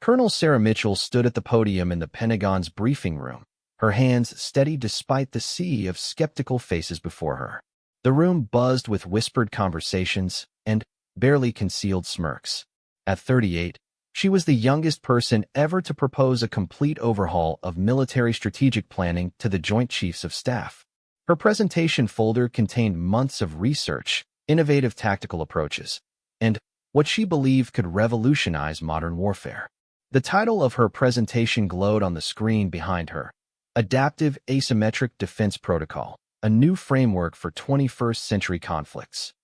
Colonel Sarah Mitchell stood at the podium in the Pentagon's briefing room, her hands steady despite the sea of skeptical faces before her. The room buzzed with whispered conversations and barely concealed smirks. At 38, she was the youngest person ever to propose a complete overhaul of military strategic planning to the Joint Chiefs of Staff. Her presentation folder contained months of research, innovative tactical approaches, and what she believed could revolutionize modern warfare. The title of her presentation glowed on the screen behind her: Adaptive Asymmetric Defense Protocol, a new framework for 21st century conflicts.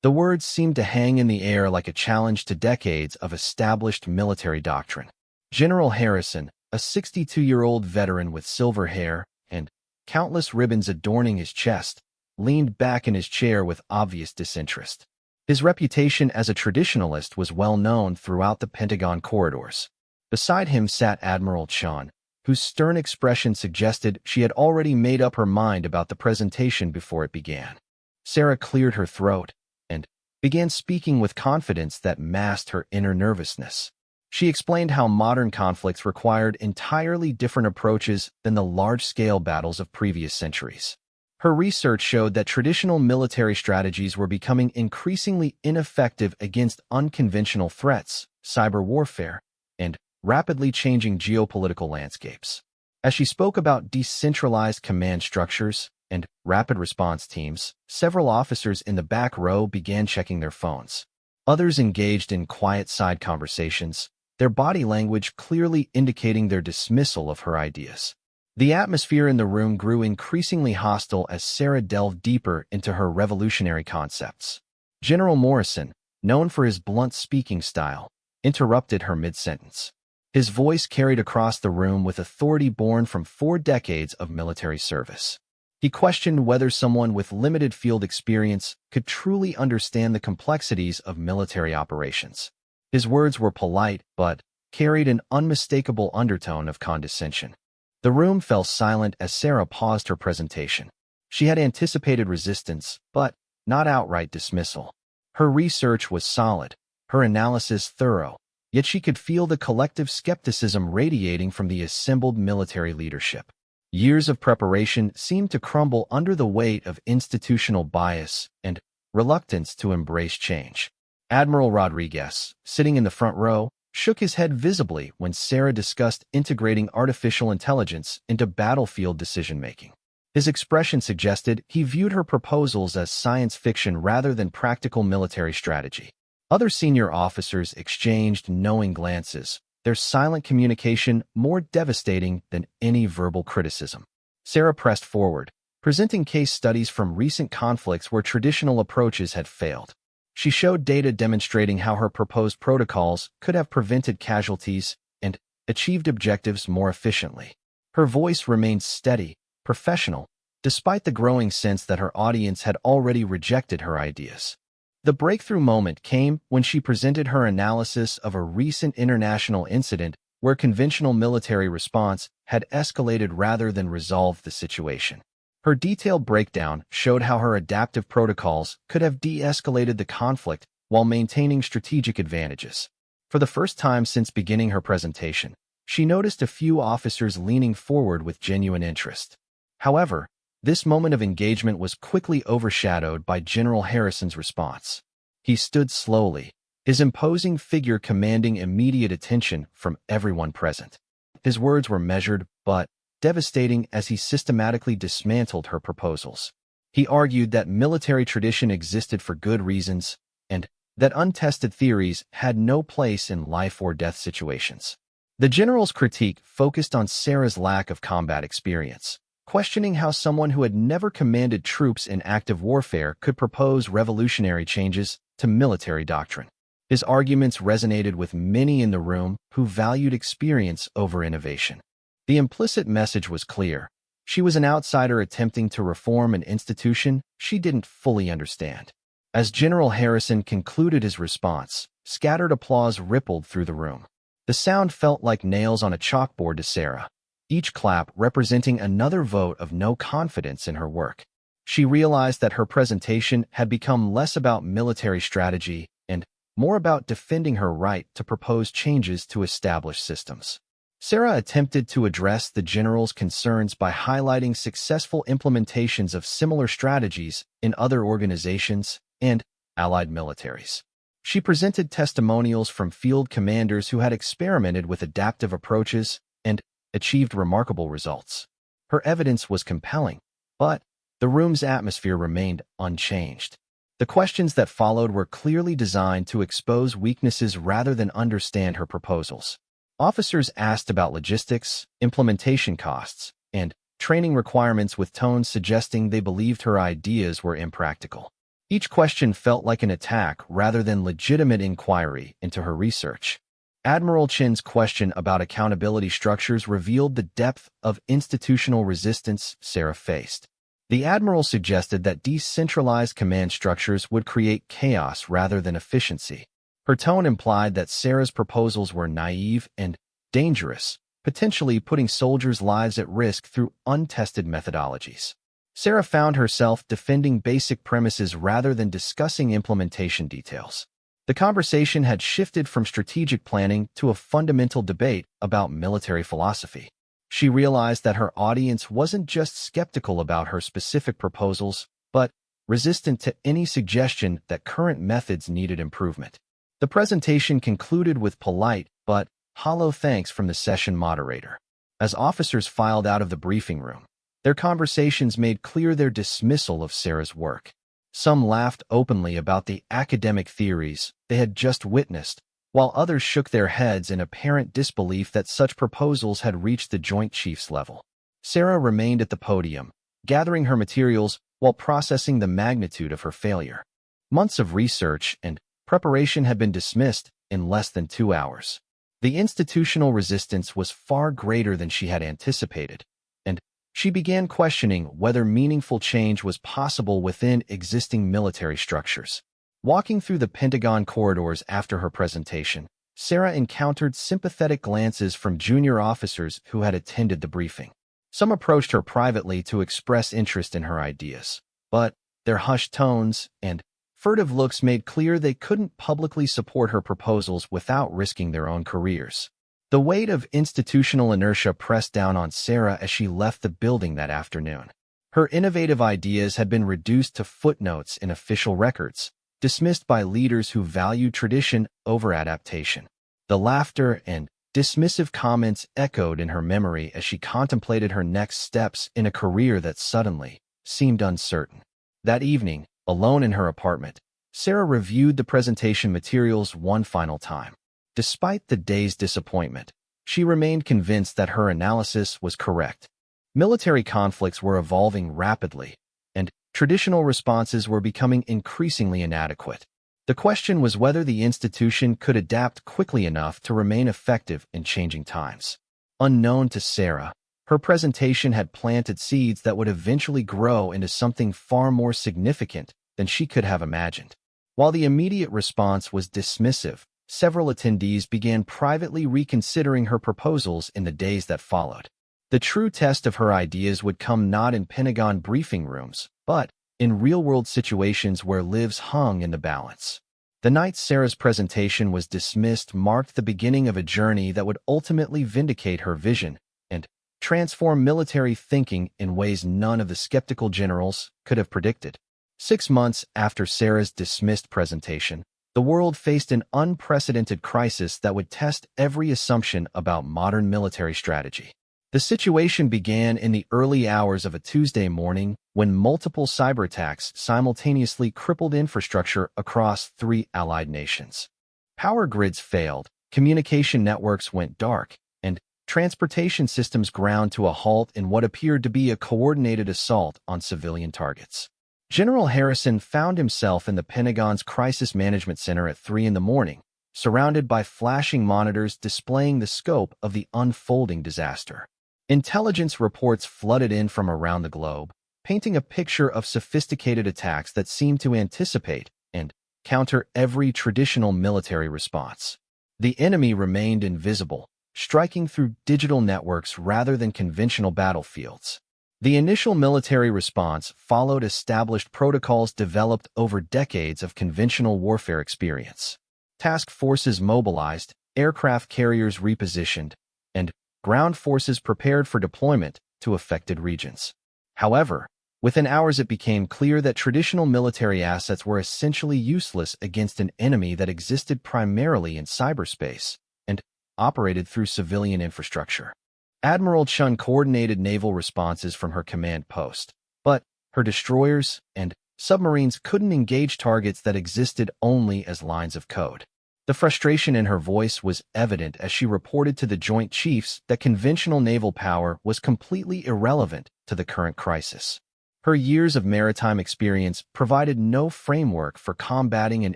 The words seemed to hang in the air like a challenge to decades of established military doctrine. General Harrison, a 62-year-old veteran with silver hair and countless ribbons adorning his chest, leaned back in his chair with obvious disinterest. His reputation as a traditionalist was well known throughout the Pentagon corridors. Beside him sat Admiral Chun, whose stern expression suggested she had already made up her mind about the presentation before it began. Sarah cleared her throat and began speaking with confidence that masked her inner nervousness. She explained how modern conflicts required entirely different approaches than the large-scale battles of previous centuries. Her research showed that traditional military strategies were becoming increasingly ineffective against unconventional threats, cyber warfare, and rapidly changing geopolitical landscapes. As she spoke about decentralized command structures and rapid response teams, several officers in the back row began checking their phones. Others engaged in quiet side conversations, their body language clearly indicating their dismissal of her ideas. The atmosphere in the room grew increasingly hostile as Sarah delved deeper into her revolutionary concepts. General Morrison, known for his blunt speaking style, interrupted her mid-sentence. His voice carried across the room with authority born from 4 decades of military service. He questioned whether someone with limited field experience could truly understand the complexities of military operations. His words were polite, but carried an unmistakable undertone of condescension. The room fell silent as Sarah paused her presentation. She had anticipated resistance, but not outright dismissal. Her research was solid, her analysis thorough, yet she could feel the collective skepticism radiating from the assembled military leadership. Years of preparation seemed to crumble under the weight of institutional bias and reluctance to embrace change. Admiral Rodriguez, sitting in the front row, shook his head visibly when Sarah discussed integrating artificial intelligence into battlefield decision-making. His expression suggested he viewed her proposals as science fiction rather than practical military strategy. Other senior officers exchanged knowing glances, their silent communication more devastating than any verbal criticism. Sarah pressed forward, presenting case studies from recent conflicts where traditional approaches had failed. She showed data demonstrating how her proposed protocols could have prevented casualties and achieved objectives more efficiently. Her voice remained steady, professional, despite the growing sense that her audience had already rejected her ideas. The breakthrough moment came when she presented her analysis of a recent international incident where conventional military response had escalated rather than resolved the situation. Her detailed breakdown showed how her adaptive protocols could have de-escalated the conflict while maintaining strategic advantages. For the first time since beginning her presentation, she noticed a few officers leaning forward with genuine interest. However, this moment of engagement was quickly overshadowed by General Harrison's response. He stood slowly, his imposing figure commanding immediate attention from everyone present. His words were measured but devastating as he systematically dismantled her proposals. He argued that military tradition existed for good reasons and that untested theories had no place in life-or-death situations. The general's critique focused on Sarah's lack of combat experience, questioning how someone who had never commanded troops in active warfare could propose revolutionary changes to military doctrine. His arguments resonated with many in the room who valued experience over innovation. The implicit message was clear. She was an outsider attempting to reform an institution she didn't fully understand. As General Harrison concluded his response, scattered applause rippled through the room. The sound felt like nails on a chalkboard to Sarah, each clap representing another vote of no confidence in her work. She realized that her presentation had become less about military strategy and more about defending her right to propose changes to established systems. Sarah attempted to address the general's concerns by highlighting successful implementations of similar strategies in other organizations and allied militaries. She presented testimonials from field commanders who had experimented with adaptive approaches and achieved remarkable results. Her evidence was compelling, but the room's atmosphere remained unchanged. The questions that followed were clearly designed to expose weaknesses rather than understand her proposals. Officers asked about logistics, implementation costs, and training requirements with tones suggesting they believed her ideas were impractical. Each question felt like an attack rather than legitimate inquiry into her research. Admiral Chin's question about accountability structures revealed the depth of institutional resistance Sarah faced. The admiral suggested that decentralized command structures would create chaos rather than efficiency. Her tone implied that Sarah's proposals were naive and dangerous, potentially putting soldiers' lives at risk through untested methodologies. Sarah found herself defending basic premises rather than discussing implementation details. The conversation had shifted from strategic planning to a fundamental debate about military philosophy. She realized that her audience wasn't just skeptical about her specific proposals, but resistant to any suggestion that current methods needed improvement. The presentation concluded with polite but hollow thanks from the session moderator. As officers filed out of the briefing room, their conversations made clear their dismissal of Sarah's work. Some laughed openly about the academic theories they had just witnessed, while others shook their heads in apparent disbelief that such proposals had reached the Joint Chiefs level. Sarah remained at the podium, gathering her materials while processing the magnitude of her failure. Months of research and preparation had been dismissed in less than 2 hours. The institutional resistance was far greater than she had anticipated, and she began questioning whether meaningful change was possible within existing military structures. Walking through the Pentagon corridors after her presentation, Sarah encountered sympathetic glances from junior officers who had attended the briefing. Some approached her privately to express interest in her ideas, but their hushed tones and furtive looks made clear they couldn't publicly support her proposals without risking their own careers. The weight of institutional inertia pressed down on Sarah as she left the building that afternoon. Her innovative ideas had been reduced to footnotes in official records, dismissed by leaders who valued tradition over adaptation. The laughter and dismissive comments echoed in her memory as she contemplated her next steps in a career that suddenly seemed uncertain. That evening, alone in her apartment, Sarah reviewed the presentation materials one final time. Despite the day's disappointment, she remained convinced that her analysis was correct. Military conflicts were evolving rapidly, and traditional responses were becoming increasingly inadequate. The question was whether the institution could adapt quickly enough to remain effective in changing times. Unknown to Sarah, her presentation had planted seeds that would eventually grow into something far more significant than she could have imagined. While the immediate response was dismissive, several attendees began privately reconsidering her proposals in the days that followed. The true test of her ideas would come not in Pentagon briefing rooms, but in real-world situations where lives hung in the balance. The night Sarah's presentation was dismissed marked the beginning of a journey that would ultimately vindicate her vision and transform military thinking in ways none of the skeptical generals could have predicted. 6 months after Sarah's dismissed presentation, the world faced an unprecedented crisis that would test every assumption about modern military strategy. The situation began in the early hours of a Tuesday morning when multiple cyber attacks simultaneously crippled infrastructure across 3 allied nations. Power grids failed, communication networks went dark, and transportation systems ground to a halt in what appeared to be a coordinated assault on civilian targets. General Harrison found himself in the Pentagon's Crisis Management Center at 3 a.m, surrounded by flashing monitors displaying the scope of the unfolding disaster. Intelligence reports flooded in from around the globe, painting a picture of sophisticated attacks that seemed to anticipate and counter every traditional military response. The enemy remained invisible, striking through digital networks rather than conventional battlefields. The initial military response followed established protocols developed over decades of conventional warfare experience. task forces mobilized, aircraft carriers repositioned, and ground forces prepared for deployment to affected regions. However, within hours it became clear that traditional military assets were essentially useless against an enemy that existed primarily in cyberspace and operated through civilian infrastructure. Admiral Chun coordinated naval responses from her command post, but her destroyers and submarines couldn't engage targets that existed only as lines of code. The frustration in her voice was evident as she reported to the Joint Chiefs that conventional naval power was completely irrelevant to the current crisis. Her years of maritime experience provided no framework for combating an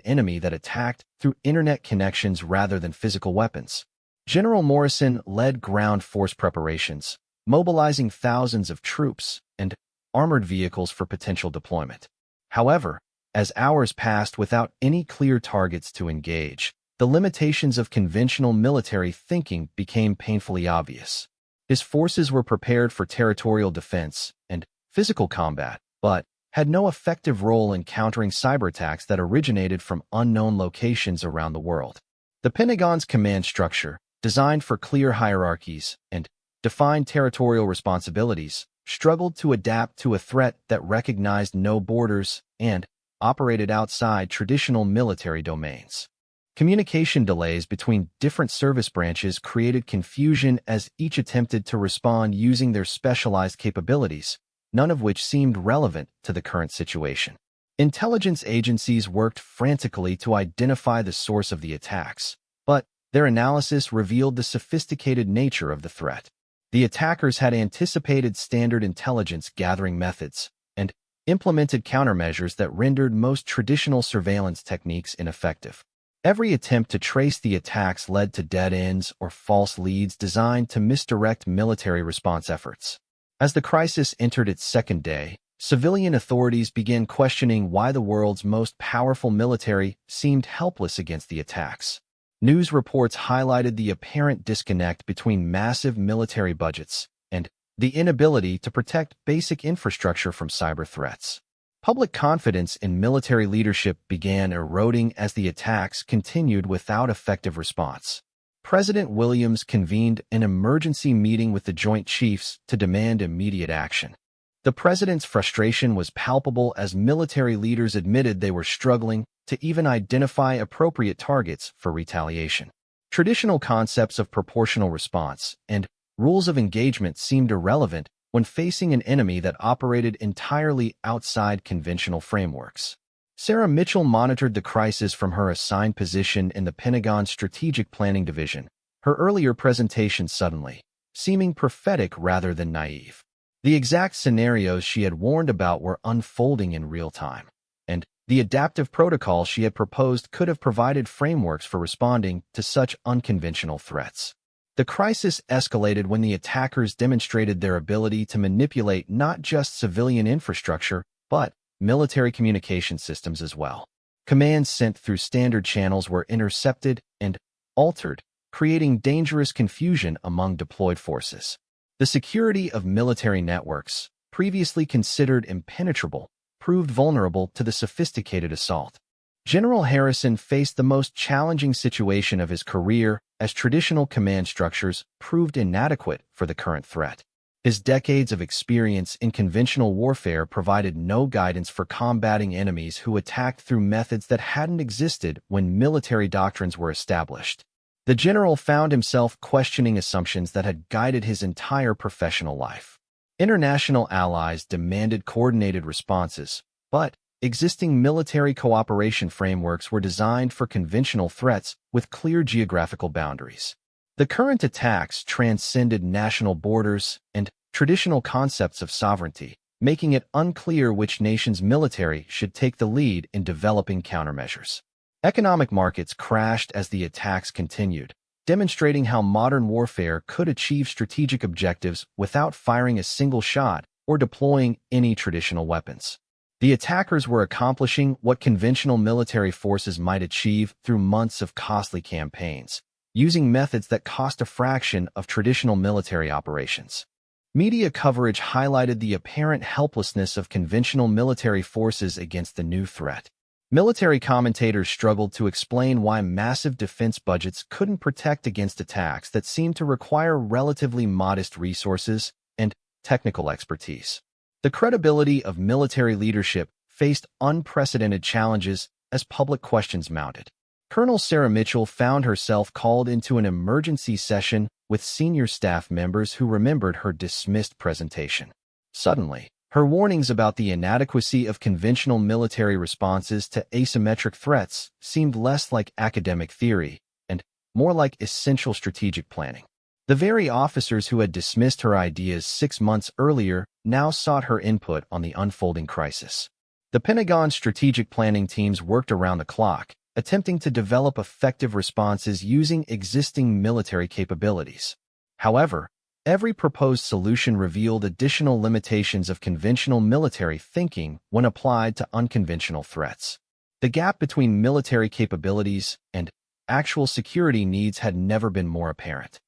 enemy that attacked through internet connections rather than physical weapons. General Morrison led ground force preparations, mobilizing thousands of troops and armored vehicles for potential deployment. However, as hours passed without any clear targets to engage, the limitations of conventional military thinking became painfully obvious. His forces were prepared for territorial defense and physical combat, but had no effective role in countering cyberattacks that originated from unknown locations around the world. The Pentagon's command structure, designed for clear hierarchies and defined territorial responsibilities, struggled to adapt to a threat that recognized no borders and operated outside traditional military domains. Communication delays between different service branches created confusion as each attempted to respond using their specialized capabilities, none of which seemed relevant to the current situation. Intelligence agencies worked frantically to identify the source of the attacks, but their analysis revealed the sophisticated nature of the threat. The attackers had anticipated standard intelligence gathering methods and implemented countermeasures that rendered most traditional surveillance techniques ineffective. Every attempt to trace the attacks led to dead ends or false leads designed to misdirect military response efforts. As the crisis entered its second day, civilian authorities began questioning why the world's most powerful military seemed helpless against the attacks. News reports highlighted the apparent disconnect between massive military budgets and the inability to protect basic infrastructure from cyber threats. Public confidence in military leadership began eroding as the attacks continued without effective response. President Williams convened an emergency meeting with the Joint Chiefs to demand immediate action. The president's frustration was palpable as military leaders admitted they were struggling to even identify appropriate targets for retaliation. Traditional concepts of proportional response and rules of engagement seemed irrelevant when facing an enemy that operated entirely outside conventional frameworks. Sarah Mitchell monitored the crisis from her assigned position in the Pentagon's Strategic Planning Division, her earlier presentation suddenly seeming prophetic rather than naive. The exact scenarios she had warned about were unfolding in real time, and the adaptive protocol she had proposed could have provided frameworks for responding to such unconventional threats. The crisis escalated when the attackers demonstrated their ability to manipulate not just civilian infrastructure, but military communication systems as well. Commands sent through standard channels were intercepted and altered, creating dangerous confusion among deployed forces. The security of military networks, previously considered impenetrable, proved vulnerable to the sophisticated assault. General Harrison faced the most challenging situation of his career as traditional command structures proved inadequate for the current threat. His decades of experience in conventional warfare provided no guidance for combating enemies who attacked through methods that hadn't existed when military doctrines were established. The general found himself questioning assumptions that had guided his entire professional life. International allies demanded coordinated responses, but existing military cooperation frameworks were designed for conventional threats with clear geographical boundaries. The current attacks transcended national borders and traditional concepts of sovereignty, making it unclear which nation's military should take the lead in developing countermeasures. Economic markets crashed as the attacks continued, demonstrating how modern warfare could achieve strategic objectives without firing a single shot or deploying any traditional weapons. The attackers were accomplishing what conventional military forces might achieve through months of costly campaigns, using methods that cost a fraction of traditional military operations. Media coverage highlighted the apparent helplessness of conventional military forces against the new threat. Military commentators struggled to explain why massive defense budgets couldn't protect against attacks that seemed to require relatively modest resources and technical expertise. The credibility of military leadership faced unprecedented challenges as public questions mounted. Colonel Sarah Mitchell found herself called into an emergency session with senior staff members who remembered her dismissed presentation. Suddenly, her warnings about the inadequacy of conventional military responses to asymmetric threats seemed less like academic theory and more like essential strategic planning. The very officers who had dismissed her ideas 6 months earlier now sought her input on the unfolding crisis. The Pentagon's strategic planning teams worked around the clock, attempting to develop effective responses using existing military capabilities. However, every proposed solution revealed additional limitations of conventional military thinking when applied to unconventional threats. The gap between military capabilities and actual security needs had never been more apparent.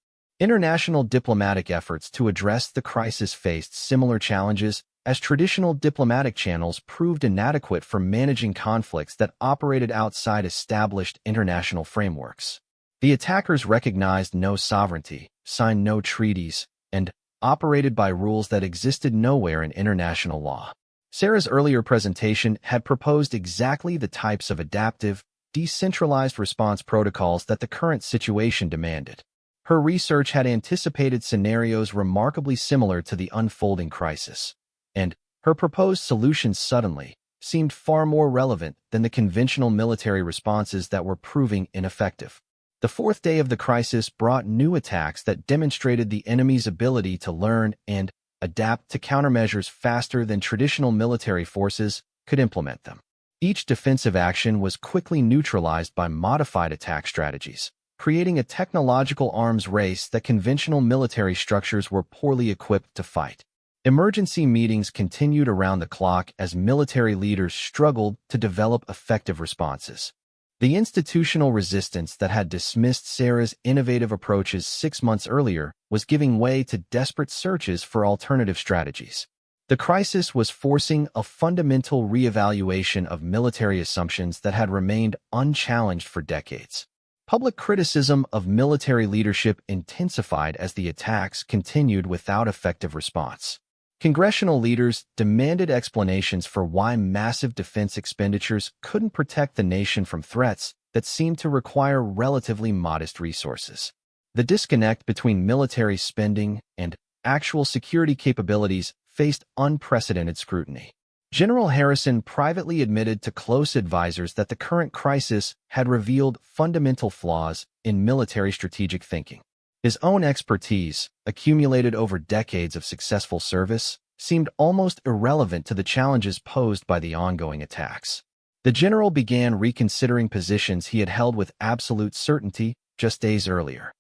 International diplomatic efforts to address the crisis faced similar challenges as traditional diplomatic channels proved inadequate for managing conflicts that operated outside established international frameworks. The attackers recognized no sovereignty, signed no treaties, and operated by rules that existed nowhere in international law. Sarah's earlier presentation had proposed exactly the types of adaptive, decentralized response protocols that the current situation demanded. Her research had anticipated scenarios remarkably similar to the unfolding crisis, and her proposed solutions suddenly seemed far more relevant than the conventional military responses that were proving ineffective. The fourth day of the crisis brought new attacks that demonstrated the enemy's ability to learn and adapt to countermeasures faster than traditional military forces could implement them. Each defensive action was quickly neutralized by modified attack strategies, creating a technological arms race that conventional military structures were poorly equipped to fight. Emergency meetings continued around the clock as military leaders struggled to develop effective responses. The institutional resistance that had dismissed Sarah's innovative approaches 6 months earlier was giving way to desperate searches for alternative strategies. The crisis was forcing a fundamental reevaluation of military assumptions that had remained unchallenged for decades. Public criticism of military leadership intensified as the attacks continued without effective response. Congressional leaders demanded explanations for why massive defense expenditures couldn't protect the nation from threats that seemed to require relatively modest resources. The disconnect between military spending and actual security capabilities faced unprecedented scrutiny. General Harrison privately admitted to close advisors that the current crisis had revealed fundamental flaws in military strategic thinking. His own expertise, accumulated over decades of successful service, seemed almost irrelevant to the challenges posed by the ongoing attacks. The general began reconsidering positions he had held with absolute certainty just days earlier.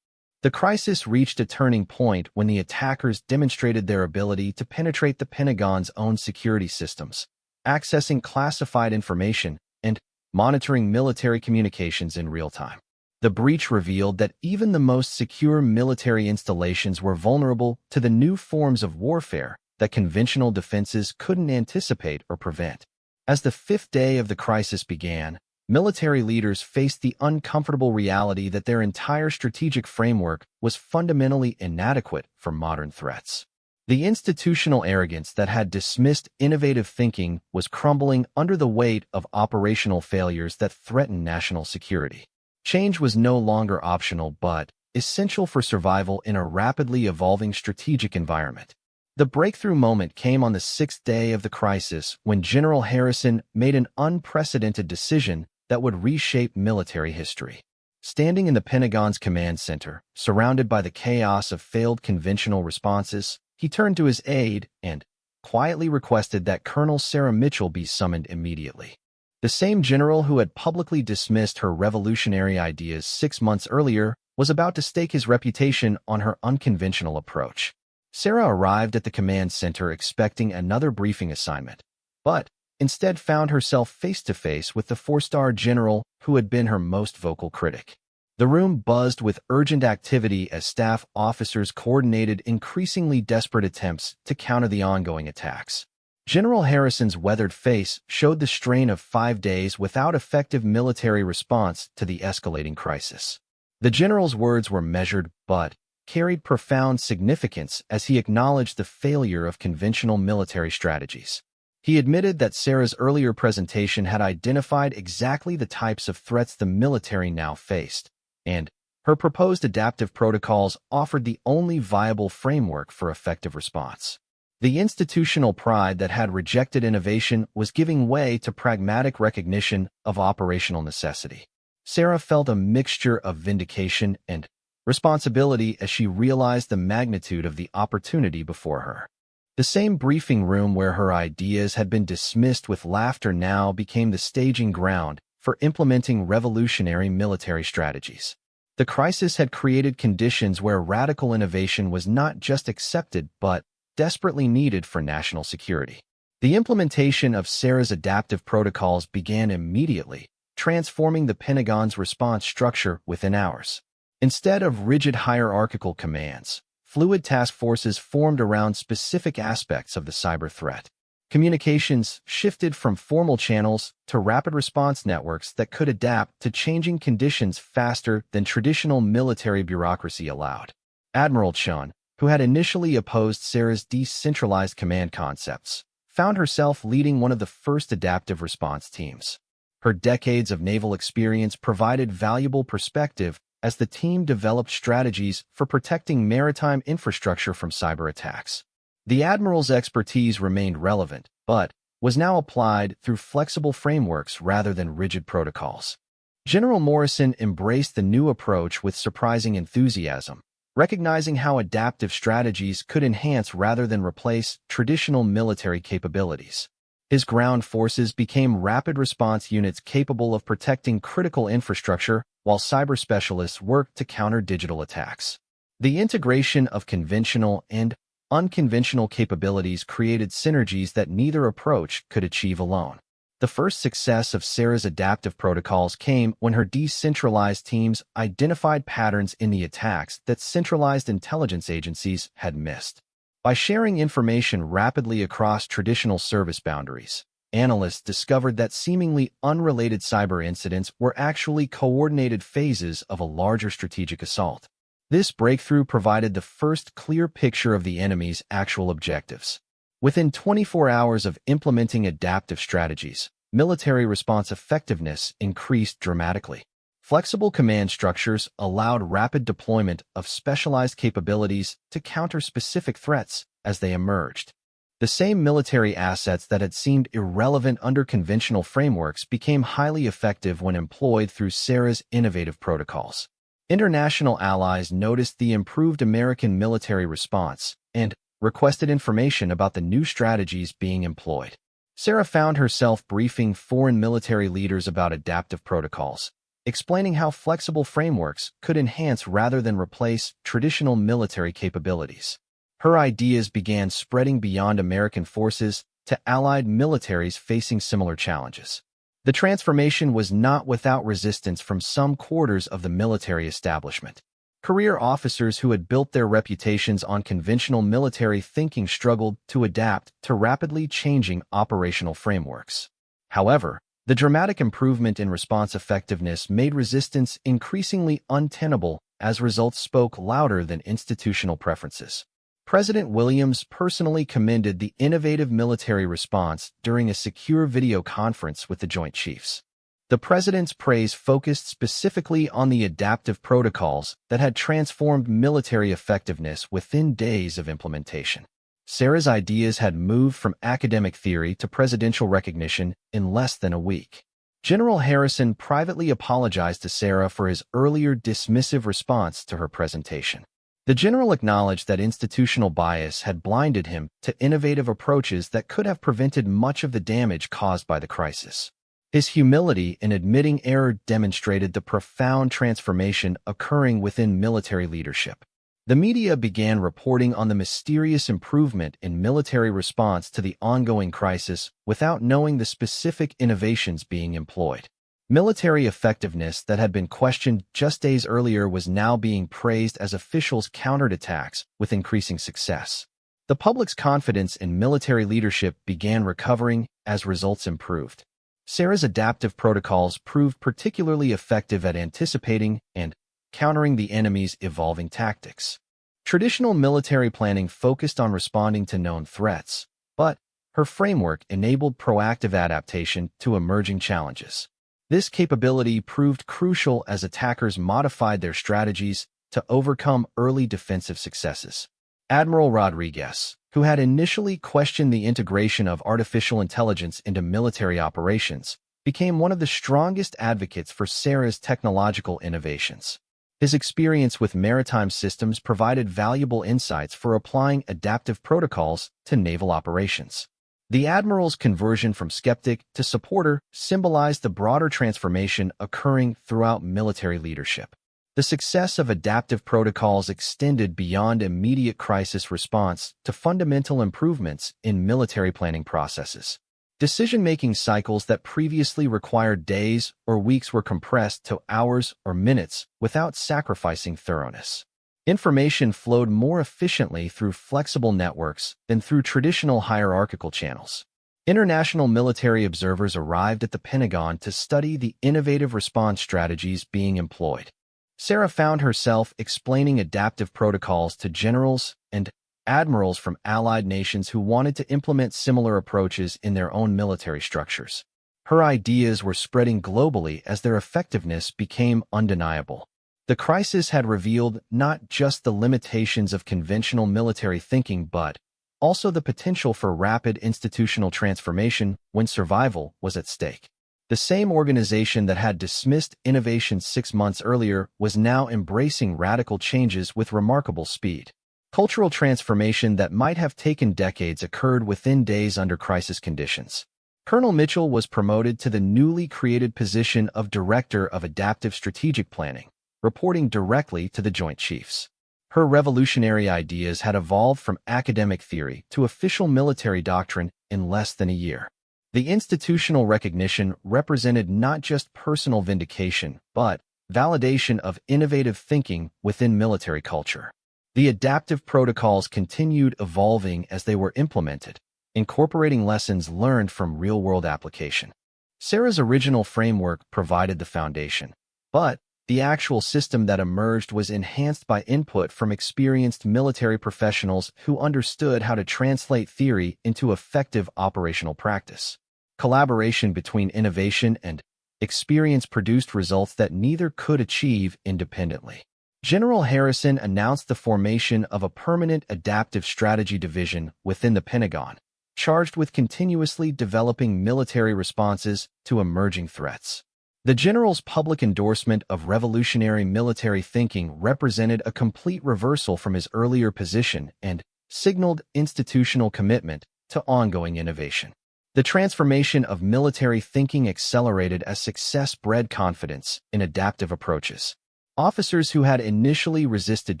The crisis reached a turning point when the attackers demonstrated their ability to penetrate the Pentagon's own security systems, accessing classified information and monitoring military communications in real time. The breach revealed that even the most secure military installations were vulnerable to the new forms of warfare that conventional defenses couldn't anticipate or prevent. As the fifth day of the crisis began, military leaders faced the uncomfortable reality that their entire strategic framework was fundamentally inadequate for modern threats. The institutional arrogance that had dismissed innovative thinking was crumbling under the weight of operational failures that threatened national security. Change was no longer optional but essential for survival in a rapidly evolving strategic environment. The breakthrough moment came on the sixth day of the crisis when General Harrison made an unprecedented decision that would reshape military history. Standing in the Pentagon's command center, surrounded by the chaos of failed conventional responses, he turned to his aide and quietly requested that Colonel Sarah Mitchell be summoned immediately. The same general who had publicly dismissed her revolutionary ideas 6 months earlier was about to stake his reputation on her unconventional approach. Sarah arrived at the command center expecting another briefing assignment, but instead found herself face-to-face with the four-star general who had been her most vocal critic. The room buzzed with urgent activity as staff officers coordinated increasingly desperate attempts to counter the ongoing attacks. General Harrison's weathered face showed the strain of 5 days without effective military response to the escalating crisis. The general's words were measured but carried profound significance as he acknowledged the failure of conventional military strategies. He admitted that Sarah's earlier presentation had identified exactly the types of threats the military now faced, and her proposed adaptive protocols offered the only viable framework for effective response. The institutional pride that had rejected innovation was giving way to pragmatic recognition of operational necessity. Sarah felt a mixture of vindication and responsibility as she realized the magnitude of the opportunity before her. The same briefing room where her ideas had been dismissed with laughter now became the staging ground for implementing revolutionary military strategies. The crisis had created conditions where radical innovation was not just accepted but desperately needed for national security. The implementation of Sarah's adaptive protocols began immediately, transforming the Pentagon's response structure within hours. Instead of rigid hierarchical commands, fluid task forces formed around specific aspects of the cyber threat. Communications shifted from formal channels to rapid response networks that could adapt to changing conditions faster than traditional military bureaucracy allowed. Admiral Chun, who had initially opposed Sarah's decentralized command concepts, found herself leading one of the first adaptive response teams. Her decades of naval experience provided valuable perspective as the team developed strategies for protecting maritime infrastructure from cyber attacks. The Admiral's expertise remained relevant, but was now applied through flexible frameworks rather than rigid protocols. General Morrison embraced the new approach with surprising enthusiasm, recognizing how adaptive strategies could enhance rather than replace traditional military capabilities. His ground forces became rapid response units capable of protecting critical infrastructure, while cyber specialists worked to counter digital attacks. The integration of conventional and unconventional capabilities created synergies that neither approach could achieve alone. The first success of Sarah's adaptive protocols came when her decentralized teams identified patterns in the attacks that centralized intelligence agencies had missed. By sharing information rapidly across traditional service boundaries, analysts discovered that seemingly unrelated cyber incidents were actually coordinated phases of a larger strategic assault. This breakthrough provided the first clear picture of the enemy's actual objectives. Within 24 hours of implementing adaptive strategies, military response effectiveness increased dramatically. Flexible command structures allowed rapid deployment of specialized capabilities to counter specific threats as they emerged. The same military assets that had seemed irrelevant under conventional frameworks became highly effective when employed through Sarah's innovative protocols. International allies noticed the improved American military response and requested information about the new strategies being employed. Sarah found herself briefing foreign military leaders about adaptive protocols, explaining how flexible frameworks could enhance rather than replace traditional military capabilities. Her ideas began spreading beyond American forces to allied militaries facing similar challenges. The transformation was not without resistance from some quarters of the military establishment. Career officers who had built their reputations on conventional military thinking struggled to adapt to rapidly changing operational frameworks. However, the dramatic improvement in response effectiveness made resistance increasingly untenable as results spoke louder than institutional preferences. President Williams personally commended the innovative military response during a secure video conference with the Joint Chiefs. The president's praise focused specifically on the adaptive protocols that had transformed military effectiveness within days of implementation. Sarah's ideas had moved from academic theory to presidential recognition in less than a week. General Harrison privately apologized to Sarah for his earlier dismissive response to her presentation. The general acknowledged that institutional bias had blinded him to innovative approaches that could have prevented much of the damage caused by the crisis. His humility in admitting error demonstrated the profound transformation occurring within military leadership. The media began reporting on the mysterious improvement in military response to the ongoing crisis without knowing the specific innovations being employed. Military effectiveness that had been questioned just days earlier was now being praised as officials countered attacks with increasing success. The public's confidence in military leadership began recovering as results improved. Sarah's adaptive protocols proved particularly effective at anticipating and countering the enemy's evolving tactics. Traditional military planning focused on responding to known threats, but her framework enabled proactive adaptation to emerging challenges. This capability proved crucial as attackers modified their strategies to overcome early defensive successes. Admiral Rodriguez, who had initially questioned the integration of artificial intelligence into military operations, became one of the strongest advocates for Sarah's technological innovations. His experience with maritime systems provided valuable insights for applying adaptive protocols to naval operations. The admiral's conversion from skeptic to supporter symbolized the broader transformation occurring throughout military leadership. The success of adaptive protocols extended beyond immediate crisis response to fundamental improvements in military planning processes. Decision-making cycles that previously required days or weeks were compressed to hours or minutes without sacrificing thoroughness. Information flowed more efficiently through flexible networks than through traditional hierarchical channels. International military observers arrived at the Pentagon to study the innovative response strategies being employed. Sarah found herself explaining adaptive protocols to generals and admirals from allied nations who wanted to implement similar approaches in their own military structures. Her ideas were spreading globally as their effectiveness became undeniable. The crisis had revealed not just the limitations of conventional military thinking but also the potential for rapid institutional transformation when survival was at stake. The same organization that had dismissed innovation 6 months earlier was now embracing radical changes with remarkable speed. Cultural transformation that might have taken decades occurred within days under crisis conditions. Colonel Mitchell was promoted to the newly created position of Director of Adaptive Strategic Planning, reporting directly to the Joint Chiefs. Her revolutionary ideas had evolved from academic theory to official military doctrine in less than a year. The institutional recognition represented not just personal vindication, but validation of innovative thinking within military culture. The adaptive protocols continued evolving as they were implemented, incorporating lessons learned from real-world application. Sarah's original framework provided the foundation, but the actual system that emerged was enhanced by input from experienced military professionals who understood how to translate theory into effective operational practice. Collaboration between innovation and experience produced results that neither could achieve independently. General Harrison announced the formation of a permanent adaptive strategy division within the Pentagon, charged with continuously developing military responses to emerging threats. The general's public endorsement of revolutionary military thinking represented a complete reversal from his earlier position and signaled institutional commitment to ongoing innovation. The transformation of military thinking accelerated as success bred confidence in adaptive approaches. Officers who had initially resisted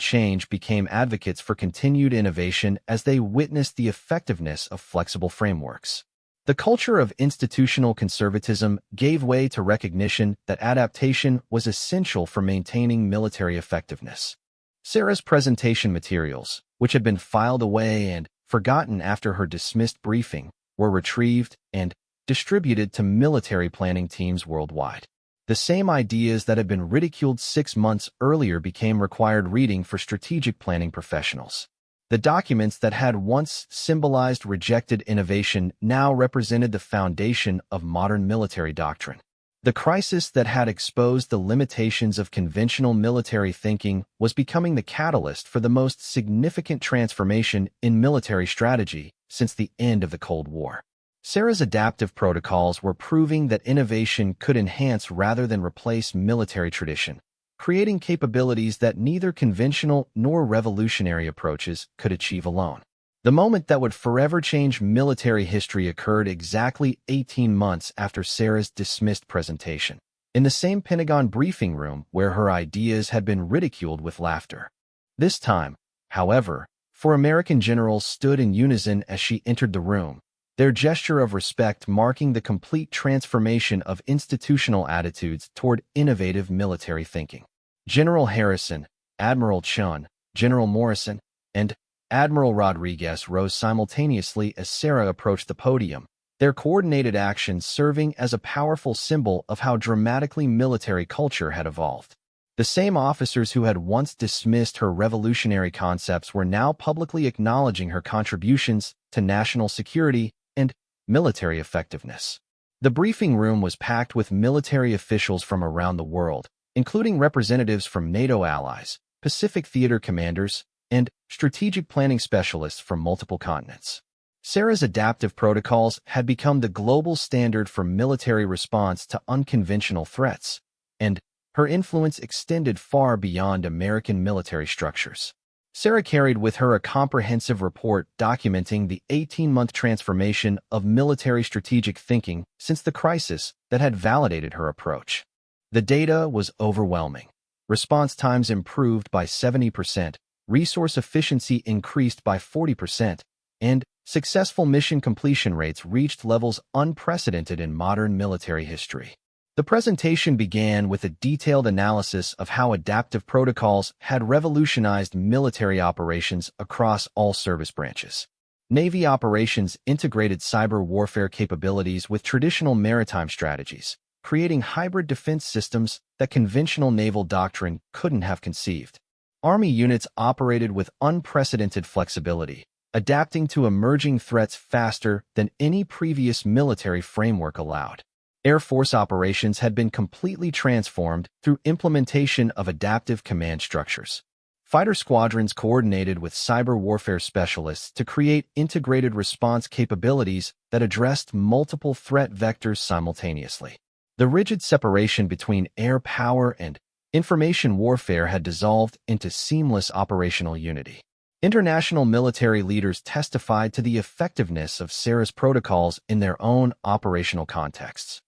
change became advocates for continued innovation as they witnessed the effectiveness of flexible frameworks. The culture of institutional conservatism gave way to recognition that adaptation was essential for maintaining military effectiveness. Sarah's presentation materials, which had been filed away and forgotten after her dismissed briefing, were retrieved and distributed to military planning teams worldwide. The same ideas that had been ridiculed 6 months earlier became required reading for strategic planning professionals. The documents that had once symbolized rejected innovation now represented the foundation of modern military doctrine. The crisis that had exposed the limitations of conventional military thinking was becoming the catalyst for the most significant transformation in military strategy since the end of the Cold War. Sarah's adaptive protocols were proving that innovation could enhance rather than replace military tradition, creating capabilities that neither conventional nor revolutionary approaches could achieve alone. The moment that would forever change military history occurred exactly 18 months after Sarah's dismissed presentation, in the same Pentagon briefing room where her ideas had been ridiculed with laughter. This time, however, 4 American generals stood in unison as she entered the room, their gesture of respect marking the complete transformation of institutional attitudes toward innovative military thinking. General Harrison, Admiral Chun, General Morrison, and Admiral Rodriguez rose simultaneously as Sarah approached the podium, their coordinated actions serving as a powerful symbol of how dramatically military culture had evolved. The same officers who had once dismissed her revolutionary concepts were now publicly acknowledging her contributions to national security and military effectiveness. The briefing room was packed with military officials from around the world, including representatives from NATO allies, Pacific Theater commanders, and strategic planning specialists from multiple continents. Sarah's adaptive protocols had become the global standard for military response to unconventional threats, and her influence extended far beyond American military structures. Sarah carried with her a comprehensive report documenting the 18-month transformation of military strategic thinking since the crisis that had validated her approach. The data was overwhelming. Response times improved by 70%, resource efficiency increased by 40%, and successful mission completion rates reached levels unprecedented in modern military history. The presentation began with a detailed analysis of how adaptive protocols had revolutionized military operations across all service branches. Navy operations integrated cyber warfare capabilities with traditional maritime strategies, creating hybrid defense systems that conventional naval doctrine couldn't have conceived. Army units operated with unprecedented flexibility, adapting to emerging threats faster than any previous military framework allowed. Air Force operations had been completely transformed through implementation of adaptive command structures. Fighter squadrons coordinated with cyber warfare specialists to create integrated response capabilities that addressed multiple threat vectors simultaneously. The rigid separation between air power and information warfare had dissolved into seamless operational unity. International military leaders testified to the effectiveness of Sarah's protocols in their own operational contexts.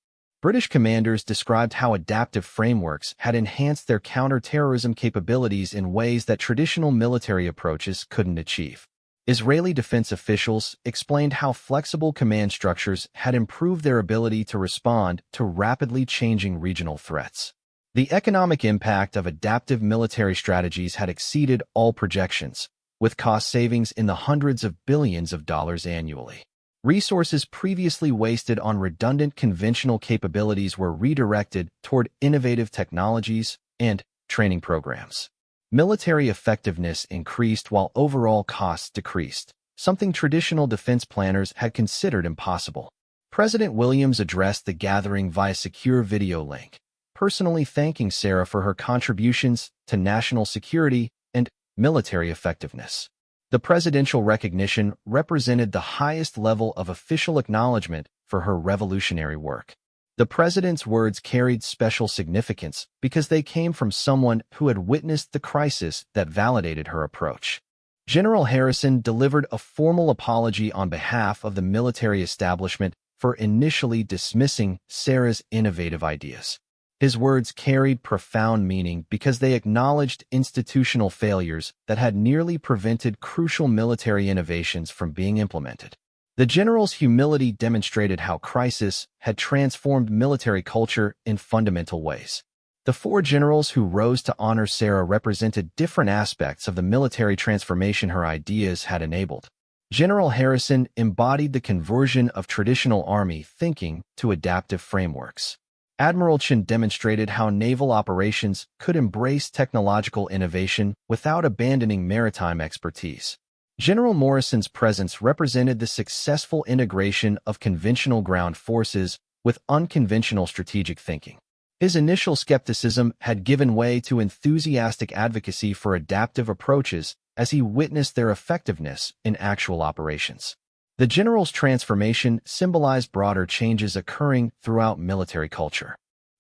British commanders described how adaptive frameworks had enhanced their counter-terrorism capabilities in ways that traditional military approaches couldn't achieve. Israeli defense officials explained how flexible command structures had improved their ability to respond to rapidly changing regional threats. The economic impact of adaptive military strategies had exceeded all projections, with cost savings in the hundreds of billions of dollars annually. Resources previously wasted on redundant conventional capabilities were redirected toward innovative technologies and training programs. Military effectiveness increased while overall costs decreased, something traditional defense planners had considered impossible. President Williams addressed the gathering via secure video link, personally thanking Sarah for her contributions to national security and military effectiveness. The presidential recognition represented the highest level of official acknowledgement for her revolutionary work. The president's words carried special significance because they came from someone who had witnessed the crisis that validated her approach. General Harrison delivered a formal apology on behalf of the military establishment for initially dismissing Sarah's innovative ideas. His words carried profound meaning because they acknowledged institutional failures that had nearly prevented crucial military innovations from being implemented. The general's humility demonstrated how crisis had transformed military culture in fundamental ways. The four generals who rose to honor Sarah represented different aspects of the military transformation her ideas had enabled. General Harrison embodied the conversion of traditional Army thinking to adaptive frameworks. Admiral Chen demonstrated how naval operations could embrace technological innovation without abandoning maritime expertise. General Morrison's presence represented the successful integration of conventional ground forces with unconventional strategic thinking. His initial skepticism had given way to enthusiastic advocacy for adaptive approaches as he witnessed their effectiveness in actual operations. The general's transformation symbolized broader changes occurring throughout military culture.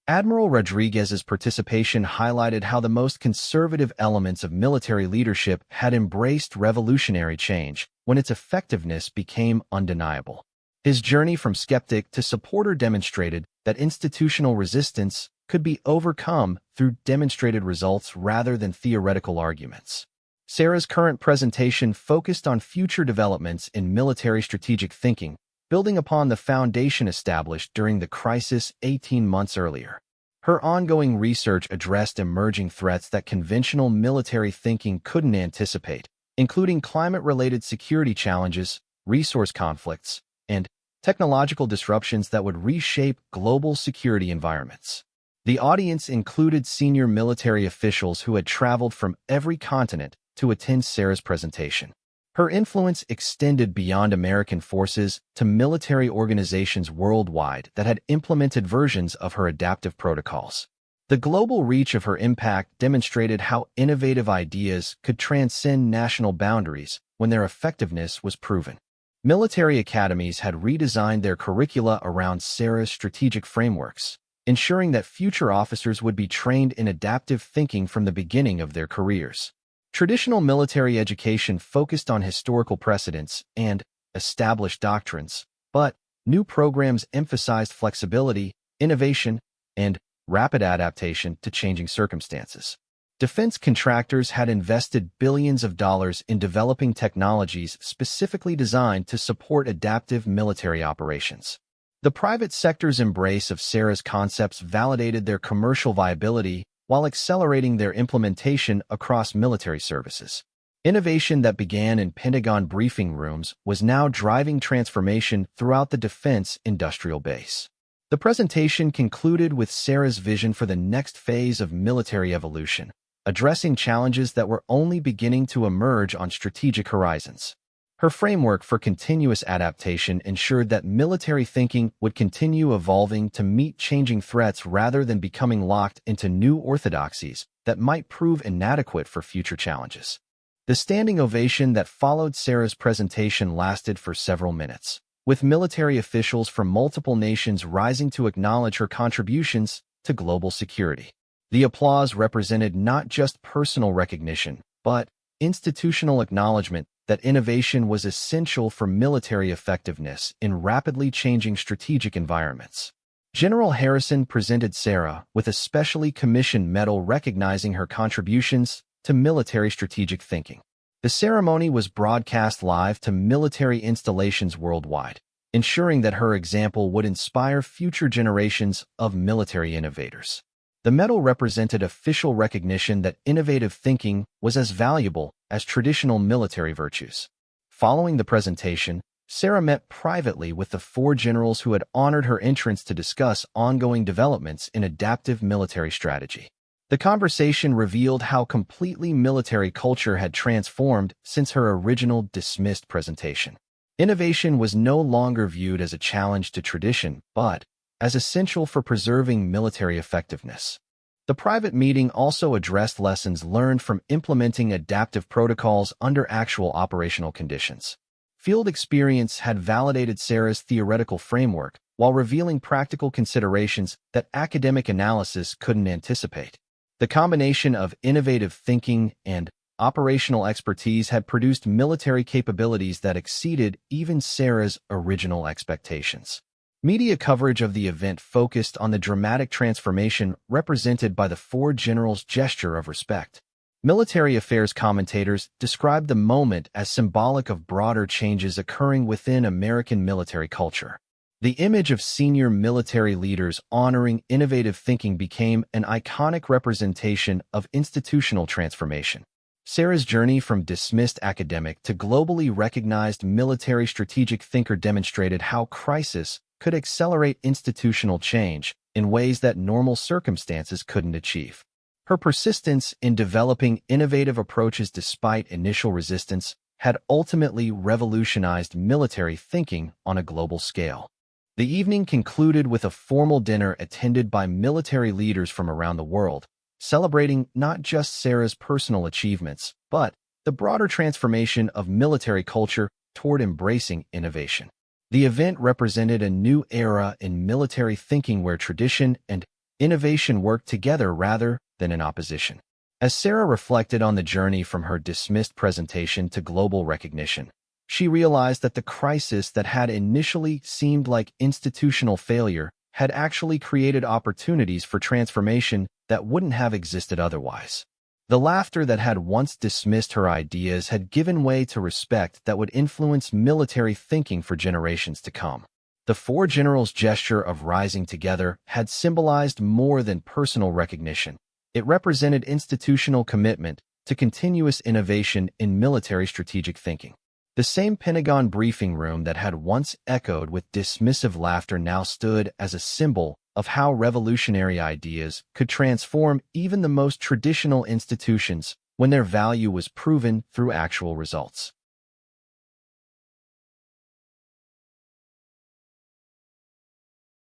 Admiral Rodriguez's participation highlighted how the most conservative elements of military leadership had embraced revolutionary change when its effectiveness became undeniable. His journey from skeptic to supporter demonstrated that institutional resistance could be overcome through demonstrated results rather than theoretical arguments. Sarah's current presentation focused on future developments in military strategic thinking, building upon the foundation established during the crisis 18 months earlier. Her ongoing research addressed emerging threats that conventional military thinking couldn't anticipate, including climate-related security challenges, resource conflicts, and technological disruptions that would reshape global security environments. The audience included senior military officials who had traveled from every continent to attend Sarah's presentation. Her influence extended beyond American forces to military organizations worldwide that had implemented versions of her adaptive protocols. The global reach of her impact demonstrated how innovative ideas could transcend national boundaries when their effectiveness was proven. Military academies had redesigned their curricula around Sarah's strategic frameworks, ensuring that future officers would be trained in adaptive thinking from the beginning of their careers. Traditional military education focused on historical precedents and established doctrines, but new programs emphasized flexibility, innovation, and rapid adaptation to changing circumstances. Defense contractors had invested billions of dollars in developing technologies specifically designed to support adaptive military operations. The private sector's embrace of Sarah's concepts validated their commercial viability while accelerating their implementation across military services. Innovation that began in Pentagon briefing rooms was now driving transformation throughout the defense industrial base. The presentation concluded with Sarah's vision for the next phase of military evolution, addressing challenges that were only beginning to emerge on strategic horizons. Her framework for continuous adaptation ensured that military thinking would continue evolving to meet changing threats rather than becoming locked into new orthodoxies that might prove inadequate for future challenges. The standing ovation that followed Sarah's presentation lasted for several minutes, with military officials from multiple nations rising to acknowledge her contributions to global security. The applause represented not just personal recognition, but institutional acknowledgement that innovation was essential for military effectiveness in rapidly changing strategic environments. General Harrison presented Sarah with a specially commissioned medal recognizing her contributions to military strategic thinking. The ceremony was broadcast live to military installations worldwide, ensuring that her example would inspire future generations of military innovators. The medal represented official recognition that innovative thinking was as valuable as traditional military virtues. Following the presentation, Sarah met privately with the 4 generals who had honored her entrance to discuss ongoing developments in adaptive military strategy. The conversation revealed how completely military culture had transformed since her original dismissed presentation. Innovation was no longer viewed as a challenge to tradition, but as essential for preserving military effectiveness. The private meeting also addressed lessons learned from implementing adaptive protocols under actual operational conditions. Field experience had validated Sarah's theoretical framework while revealing practical considerations that academic analysis couldn't anticipate. The combination of innovative thinking and operational expertise had produced military capabilities that exceeded even Sarah's original expectations. Media coverage of the event focused on the dramatic transformation represented by the 4 generals' gesture of respect. Military affairs commentators described the moment as symbolic of broader changes occurring within American military culture. The image of senior military leaders honoring innovative thinking became an iconic representation of institutional transformation. Sarah's journey from dismissed academic to globally recognized military strategic thinker demonstrated how crisis could accelerate institutional change in ways that normal circumstances couldn't achieve. Her persistence in developing innovative approaches despite initial resistance had ultimately revolutionized military thinking on a global scale. The evening concluded with a formal dinner attended by military leaders from around the world, celebrating not just Sarah's personal achievements, but the broader transformation of military culture toward embracing innovation. The event represented a new era in military thinking where tradition and innovation worked together rather than in opposition. As Sarah reflected on the journey from her dismissed presentation to global recognition, she realized that the crisis that had initially seemed like institutional failure had actually created opportunities for transformation that wouldn't have existed otherwise. The laughter that had once dismissed her ideas had given way to respect that would influence military thinking for generations to come. The 4 generals' gesture of rising together had symbolized more than personal recognition. It represented institutional commitment to continuous innovation in military strategic thinking. The same Pentagon briefing room that had once echoed with dismissive laughter now stood as a symbol of how revolutionary ideas could transform even the most traditional institutions when their value was proven through actual results.